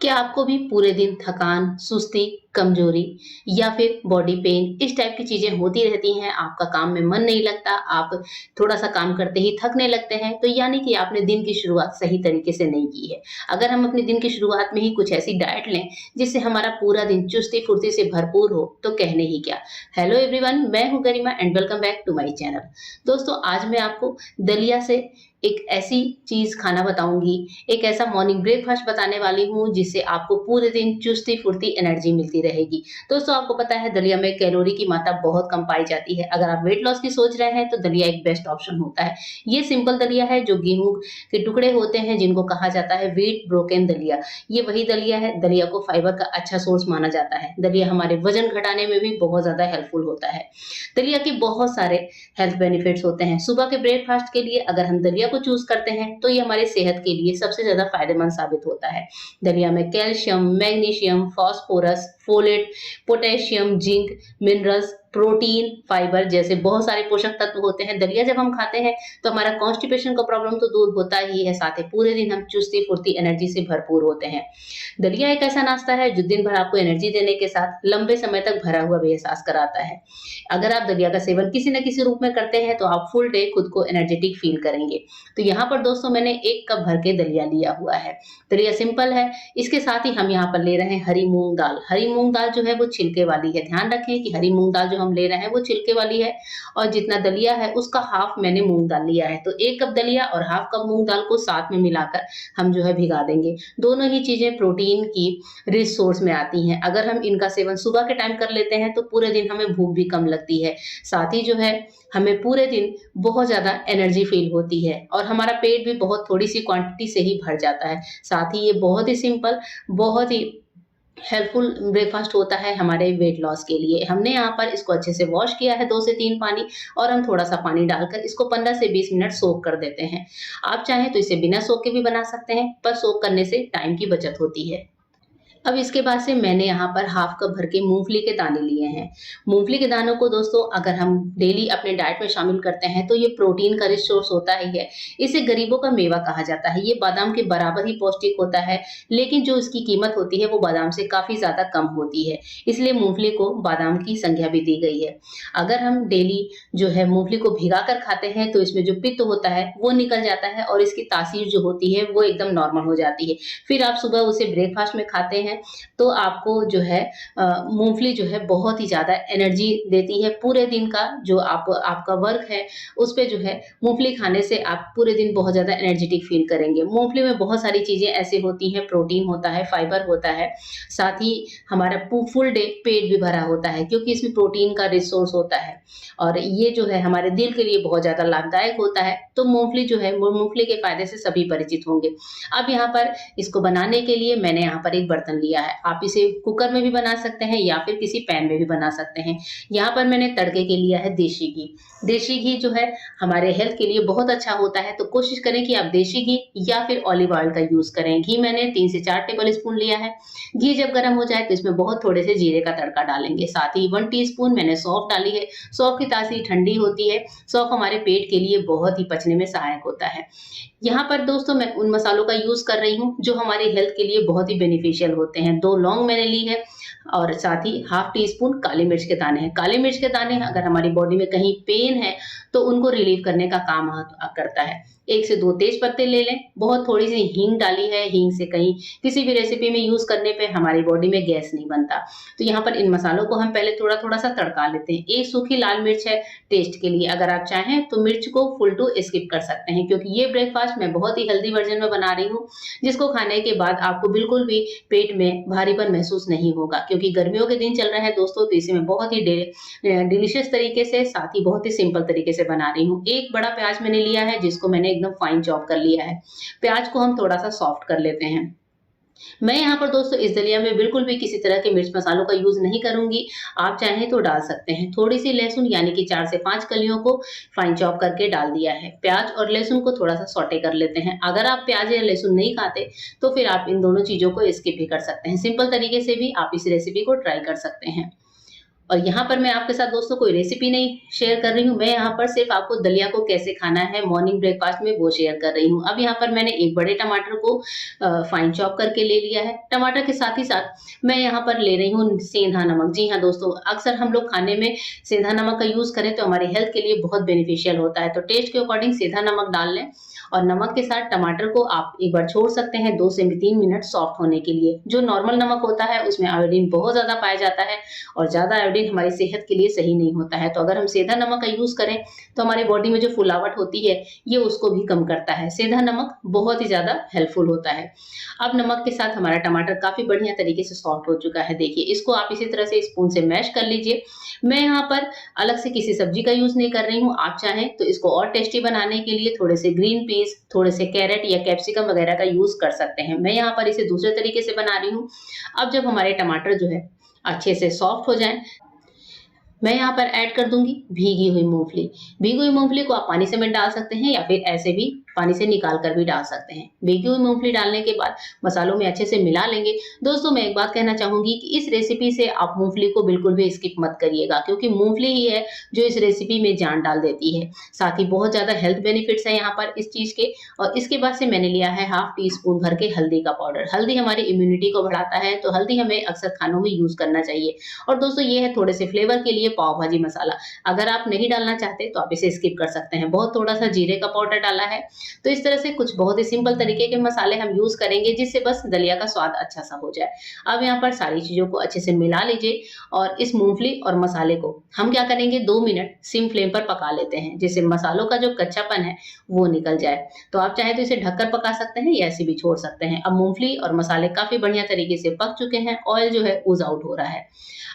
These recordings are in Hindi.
क्या आपको भी पूरे दिन थकान, सुस्ती, कमजोरी या फिर बॉडी पेन इस टाइप की चीजें होती रहती हैं? आपका काम में मन नहीं लगता, आप थोड़ा-सा काम करते ही थकने लगते हैं, तो यानी कि आपने दिन की शुरुआत सही तरीके से नहीं की है। अगर हम अपने दिन की शुरुआत में ही कुछ ऐसी डाइट लें, जिससे हमारा पूरा दिन चुस्ती-फुर्ती से भरपूर हो, तो कहने ही क्या। हेलो एवरीवन, मैं हूँ Garima and welcome back to my channel. दोस्तों, आज मैं आपको दलिया से एक ऐसी चीज़ खाना बताऊँगी, एक ऐसा मॉर्निंग ब्रेकफ़ास्ट बताने वाली हूँ जिससे आपको पूरे दिन चुस्ती-फुर्ती एनर्जी मिलती रहेगी। दोस्तों, आपको पता है दलिया में कैलोरी की मात्रा बहुत कम पाई जाती है। अगर आप वेट लॉस की सोच रहे हैं तो दलिया एक बेस्ट ऑप्शन होता है। ये सिंपल दलिया है जो गेहूँ के टुकड़े होते हैं जिनको कहा जाता है व्हीट ब्रोकन दलिया। ये वही दलिया है, दलिया को फाइबर का अच्छा सोर्स माना जाता है। दलिया हमारे वज़न घटाने में भी बहुत ज़्यादा हेल्पफुल होता है। दलिया के बहुत सारे हेल्थ बेनिफिट्स होते हैं। सुबह के ब्रेकफ़ास्ट के लिए अगर हम दलिया को चूज़ करते हैं, तो ये हमारी सेहत के लिए सबसे ज़्यादा फ़ायदेमंद साबित होता है। दलिया में calcium, magnesium, phosphorus, folate, potassium, zinc, minerals, protein, fibre जैसे बहुत सारे पोषक तत्व होते हैं। दलिया जब हम खाते हैं, तो हमारा कॉन्स्टिपेशन का प्रॉब्लम तो दूर होता ही है, साथ ही पूरे दिन हम चुस्ती-फुर्ती एनर्जी से भरपूर होते हैं। दलिया एक ऐसा नाश्ता है जो दिन भर आपको एनर्जी देने के साथ लंबे समय तक भरा हुआ भी एहसास कराता है। अगर आप दलिया का सेवन किसी न किसी रूप में करते हैं, तो आप फुल डे खुद को एनर्जेटिक फ़ील करेंगे। तो यहाँ पर दोस्तों मैंने 1 कप भर के दलिया लिया हुआ है। दलिया सिंपल है, इसके साथ ही हम यहाँ पर ले रहे हैं हरी मूँग दाल। हरी मूँग दाल जो है वो छिलके वाली है। ध्यान रखें कि हरी मूँग दाल जो हम ले रहे हैं वो छिलके वाली है और जितना दलिया है उसका हाफ मैंने मूँग दाल लिया है। तो 1 कप दलिया और हाफ कप मूँग दाल को साथ में मिलाकर हम जो है भिगा देंगे। दोनों ही चीज़ें प्रोटीन की रिच सोर्स में आती हैं। अगर हम इनका सेवन सुबह के टाइम कर लेते हैं, तो पूरे दिन हमें भूख भी कम लगती है। साथ ही जो है हमें पूरे दिन बहुत ज़्यादा एनर्जी फ़ील होती है और हमारा पेट भी बहुत थोड़ी-सी क्वांटिटी से ही भर जाता है। साथ ही ये बहुत ही सिंपल, बहुत ही हेल्पफुल ब्रेकफ़ास्ट होता है हमारे वेट लॉस के लिए। हमने यहाँ पर इसको अच्छे से वॉश किया है 2 से 3 पानी और हम थोड़ा-सा पानी डालकर इसको 15 से 20 मिनट सोक कर देते हैं। आप चाहें तो इसे बिना सोक के भी बना सकते हैं, पर सोक करने से टाइम की बचत होती है। अब इसके बाद से मैंने यहाँ पर हाफ कप भर के मूँगफली के दाने लिए हैं। मूँगफली के दानों को दोस्तों अगर हम डेली अपने डाइट में शामिल करते हैं, तो ये प्रोटीन का रिच सोर्स होता ही है। इसे गरीबों का मेवा कहा जाता है। ये बादाम के बराबर ही पौष्टिक होता है, लेकिन जो इसकी कीमत होती है वो बादाम से काफ़ी ज़्यादा कम होती है। इसलिए मूँगफली को बादाम की संज्ञा भी दी गई है। अगर हम डेली जो है मूँगफली को भिगा कर खाते हैं, तो इसमें जो पित्त होता है वो निकल जाता है और इसकी तासीर जो होती है वो एकदम नॉर्मल हो जाती है। फिर आप सुबह उसे ब्रेकफ़ास्ट में खाते हैं, तो आपको जो है मूँगफली जो है बहुत ही ज़्यादा एनर्जी देती है। पूरे दिन का जो आपका वर्क है, उस पे जो है मूँगफली खाने से आप पूरे दिन बहुत ज़्यादा एनर्जेटिक फ़ील करेंगे। मूँगफली में बहुत सारी चीज़ें ऐसी होती हैं, प्रोटीन होता है, फाइबर होता है, साथ ही हमारा फुल डे पेट भी भरा होता है क्योंकि इसमें प्रोटीन का रिसोर्स होता है और ये जो है हमारे दिल के लिए बहुत ज़्यादा लाभदायक होता है। तो मूँगफली जो है वो मूँगफली के फ़ायदे से सभी परिचित होंगे। अब यहाँ पर इसको बनाने के लिए मैंने यहाँ पर एक बर्तन लिया है। आप इसे कुकर में भी बना सकते हैं या फिर किसी पैन में भी बना सकते हैं। यहाँ पर मैंने तड़के के लिया है देशी घी। देशी घी जो है हमारे हेल्थ के लिए बहुत अच्छा होता है, तो कोशिश करें कि आप देशी घी या फिर ऑलिव ऑयल का यूज़ करें। घी मैंने 3 से 4 टेबल स्पून लिया है। घी जब गरम हो जाए तो इसमें बहुत थोड़े से जीरे का तड़का डालेंगे। साथ ही 1 टीस्पून मैंने सौंफ डाली है। सौंफ की तासीर ठंडी होती है। सौंफ हमारे पेट के लिए बहुत ही पचने में सहायक होता है। यहाँ पर दोस्तों मैं उन मसालों का यूज़ कर रही हूँ जो हमारी हेल्थ के लिए बहुत ही बेनिफिशियल होते हैं। 2 लौंग मैंने ली है और साथ ही हाफ टी स्पून काली मिर्च के दाने हैं। काली मिर्च के दाने अगर हमारी बॉडी में कहीं पेन है, तो उनको रिलीव करने का काम करता है। 1 से 2 तेज पत्ते ले लें, बहुत थोड़ी-सी हींग डाली है, हींग से कहीं किसी भी रेसिपी में यूज़ करने पे हमारी बॉडी में गैस नहीं बनता। तो यहाँ पर इन मसालों को हम पहले थोड़ा-थोड़ा सा तड़का लेते हैं। 1 सूखी लाल मिर्च है टेस्ट के लिए, अगर आप चाहें तो मिर्च को फुल टू स्किप कर सकते हैं क्योंकि ये ब्रेकफ़ास्ट मैं बहुत ही हेल्दी वर्ज़न में बना रही हूँ, जिसको खाने के बाद आपको बिल्कुल भी पेट में भारीपन महसूस नहीं होगा क्योंकि गर्मियों के दिन चल रहे हैं दोस्तों, तो इसे मैं बहुत ही डिलीशियस तरीके से साथ ही बहुत ही सिंपल तरीके से बना रही हूँ। 1 बड़ा प्याज मैंने लिया है जिसको मैंने एकदम फाइन चॉप कर लिया है। प्याज को हम थोड़ा-सा सॉफ्ट कर लेते हैं। मैं यहाँ पर दोस्तों इस दलिया में बिल्कुल भी किसी तरह के मिर्च मसालों का यूज़ नहीं करूँगी। आप चाहें तो डाल सकते हैं। थोड़ी-सी लहसुन यानी कि 4 से 5 कलियों को फाइन चॉप करके डाल दिया है। प्याज और लहसुन को थोड़ा-सा सौटे कर लेते हैं। अगर आप प्याज या लहसुन नहीं खाते, तो फिर आप इन दोनों चीज़ों को स्किप भी कर सकते हैं। सिंपल तरीके से भी आप इस रेसिपी को ट्राई कर सकते हैं। और यहाँ पर मैं आपके साथ दोस्तों कोई रेसिपी नहीं शेयर कर रही हूँ, मैं यहाँ पर सिर्फ आपको दलिया को कैसे खाना है मॉर्निंग ब्रेकफास्ट में वो शेयर कर रही हूँ। अब यहाँ पर मैंने एक बड़े टमाटर को फाइन चॉप करके ले लिया है। टमाटर के साथ ही साथ मैं यहाँ पर ले रही हूँ सेंधा नमक। जी हाँ दोस्तों, अक्सर हम लोग खाने में सेंधा नमक का यूज़ करें तो हमारी हेल्थ के लिए बहुत बेनिफिशियल होता है। तो टेस्ट के अकॉर्डिंग सेंधा नमक डाल लें और नमक के साथ टमाटर को आप एक बार छोड़ सकते हैं 2 से 3 मिनट सॉफ्ट होने के लिए। जो नॉर्मल नमक होता है उसमें आयोडीन बहुत ज़्यादा पाया जाता है और ज़्यादा आयोडीन हमारी सेहत के लिए सही नहीं होता है। तो अगर हम सेंधा नमक का यूज़ करें तो हमारी बॉडी में जो फुलावट होती है ये उसको भी कम करता है। सेंधा नमक बहुत ही ज़्यादा हेल्पफुल होता है। अब नमक के साथ हमारा टमाटर काफ़ी बढ़िया तरीके से सॉफ्ट हो चुका है। देखिए इसको आप इसी तरह से स्पून से मैश कर लीजिए। मैं यहाँ पर अलग से किसी सब्जी का यूज़ नहीं कर रही हूँ। आप चाहें तो इसको और टेस्टी बनाने के लिए थोड़े से ग्रीन पीस, थोड़े से कैरेट या कैप्सिकम वगैरह का यूज़ कर सकते हैं। मैं यहाँ पर इसे दूसरे तरीके से बना रही हूँ। अब जब हमारे टमाटर जो है अच्छे से सॉफ्ट हो जाएँ, मैं यहाँ पर ऐड कर दूँगी भीगी हुई मूँगफली। भीगी हुई मूँगफली को आप पानी समेत डाल सकते हैं या फिर ऐसे भी पानी से निकाल कर भी डाल सकते हैं। भीगी हुई मूँगफली डालने के बाद मसालों में अच्छे से मिला लेंगे। दोस्तों मैं एक बात कहना चाहूँगी कि इस रेसिपी से आप मूँगफली को बिल्कुल भी स्किप मत करिएगा, क्योंकि मूँगफली ही है जो इस रेसिपी में जान डाल देती है। साथ ही बहुत ज़्यादा हेल्थ बेनिफिट्स हैं यहाँ पर इस चीज़ के। और इसके बाद से मैंने लिया है हाफ टी स्पून भर के हल्दी का पाउडर। हल्दी हमारी इम्यूनिटी को बढ़ाता है, तो हल्दी हमें अक्सर खानों में यूज़ करना चाहिए। और दोस्तों ये है थोड़े से फ्लेवर के लिए पाव भाजी मसाला। अगर आप नहीं डालना चाहते तो आप इसे स्किप कर सकते हैं। बहुत थोड़ा सा जीरे का पाउडर डाला है। तो इस तरह से कुछ बहुत ही सिंपल तरीके के मसाले हम यूज़ करेंगे जिससे बस दलिया का स्वाद अच्छा सा हो जाए। अब यहाँ पर सारी चीज़ों को अच्छे से मिला लीजिए और इस मूँगफली और मसाले को हम क्या करेंगे 2 मिनट सिम फ्लेम पर पका लेते हैं, जिससे मसालों का जो कच्चापन है वो निकल जाए। तो आप चाहे तो इसे ढककर पका सकते हैं या ऐसे भी छोड़ सकते हैं। अब मूँगफली और मसाले काफ़ी बढ़िया तरीके से पक चुके हैं, ऑयल जो है ओज़ आउट हो रहा है।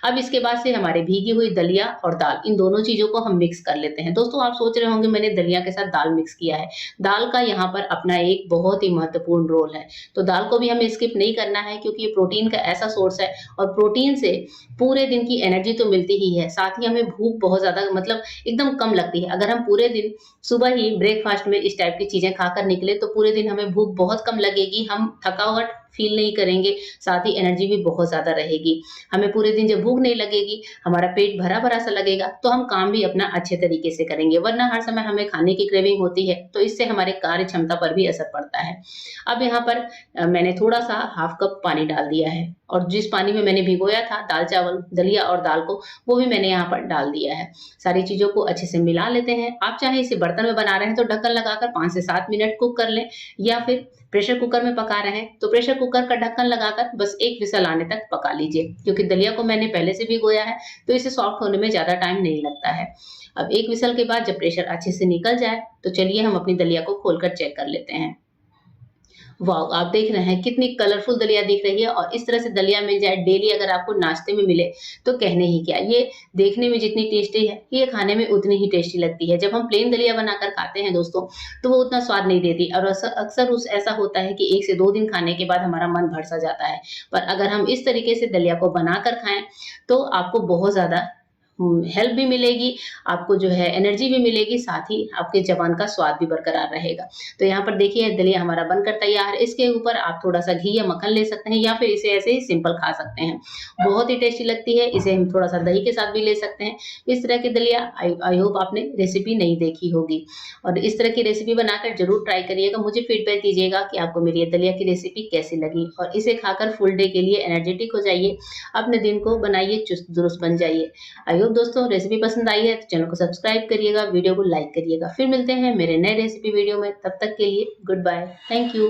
अब इसके बाद से हमारे भीगी हुई दलिया और दाल, इन दोनों चीज़ों को हम मिक्स कर लेते हैं। दोस्तों आप सोच रहे होंगे मैंने दलिया के साथ दाल मिक्स किया है। दाल का यहाँ पर अपना एक बहुत ही महत्वपूर्ण रोल है। तो दाल को भी हमें स्किप नहीं करना है, क्योंकि ये प्रोटीन का ऐसा सोर्स है और प्रोटीन से पूरे दिन की एनर्जी तो मिलती ही है, साथ ही हमें भूख बहुत ज़्यादा मतलब एकदम कम लगती है। अगर हम पूरे दिन सुबह ही ब्रेकफास्ट में इस टाइप की चीज़ें खाकर निकले तो पूरे दिन हमें भूख बहुत कम लगेगी, हम थकावट फ़ील नहीं करेंगे, साथ ही एनर्जी भी बहुत ज़्यादा रहेगी। हमें पूरे दिन जब भूख नहीं लगेगी, हमारा पेट भरा-भरा सा लगेगा, तो हम काम भी अपना अच्छे तरीके से करेंगे, वरना हर समय हमें खाने की क्रेविंग होती है, तो इससे हमारे कार्य क्षमता पर भी असर पड़ता है। अब यहाँ पर मैंने थोड़ा-सा हाफ कप पानी डाल दिया है और जिस पानी में मैंने भिगोया था दाल-चावल, दलिया और दाल को, वो भी मैंने यहाँ पर डाल दिया है। सारी चीज़ों को अच्छे से मिला लेते हैं। आप चाहे इसे बर्तन में बना रहे हैं तो ढक्कन लगाकर 5 से 7 मिनट कुक कर लें, या फिर प्रेशर कुकर में पका रहे हैं तो प्रेशर कुकर का ढक्कन लगाकर बस 1 विसल आने तक पका लीजिए, क्योंकि दलिया को मैंने पहले से भिगोया है तो इसे सॉफ्ट होने में ज़्यादा टाइम नहीं लगता है। अब 1 विसल के बाद जब प्रेशर अच्छे से निकल जाए तो चलिए हम अपनी दलिया को खोलकर चेक कर लेते हैं। वाओ! आप देख रहे हैं कितनी कलरफुल दलिया दिख रही है और इस तरह से दलिया मिल जाए डेली अगर आपको नाश्ते में मिले तो कहने ही क्या। ये देखने में जितनी टेस्टी है, ये खाने में उतनी ही टेस्टी लगती है। जब हम प्लेन दलिया बनाकर खाते हैं दोस्तों, तो वो उतना स्वाद नहीं देती और अक्सर उस ऐसा होता है कि 1 से 2 दिन खाने के बाद हमारा मन भर-सा जाता है। पर अगर हम इस तरीके से दलिया को बनाकर खाएँ, तो आपको बहुत ज़्यादा हेल्प भी मिलेगी, आपको जो है एनर्जी भी मिलेगी, साथ ही आपके ज़बान का स्वाद भी बरकरार रहेगा। तो यहाँ पर देखिए दलिया हमारा बनकर तैयार है। इसके ऊपर आप थोड़ा-सा घी या मक्खन ले सकते हैं या फिर इसे ऐसे ही सिंपल खा सकते हैं। बहुत ही टेस्टी लगती है, इसे हम थोड़ा-सा दही के साथ भी ले सकते हैं। इस तरह की दलिया आई आई होप आपने रेसिपी नहीं देखी होगी और इस तरह की रेसिपी बनाकर ज़रूर ट्राई करिएगा। मुझे फीडबैक दीजिएगा कि आपको मेरी ये दलिया की रेसिपी कैसी लगी और इसे खाकर फुल डे के लिए एनर्जेटिक हो जाइए, अपने दिन को बनाइए, चुस्त-दुरुस्त बन जाइए। आई होप दोस्तों रेसिपी पसंद आई है तो चैनल को सब्सक्राइब करिएगा, वीडियो को लाइक करिएगा। फिर मिलते हैं मेरे नए रेसिपी वीडियो में, तब तक के लिए गुड बाय। Thank you.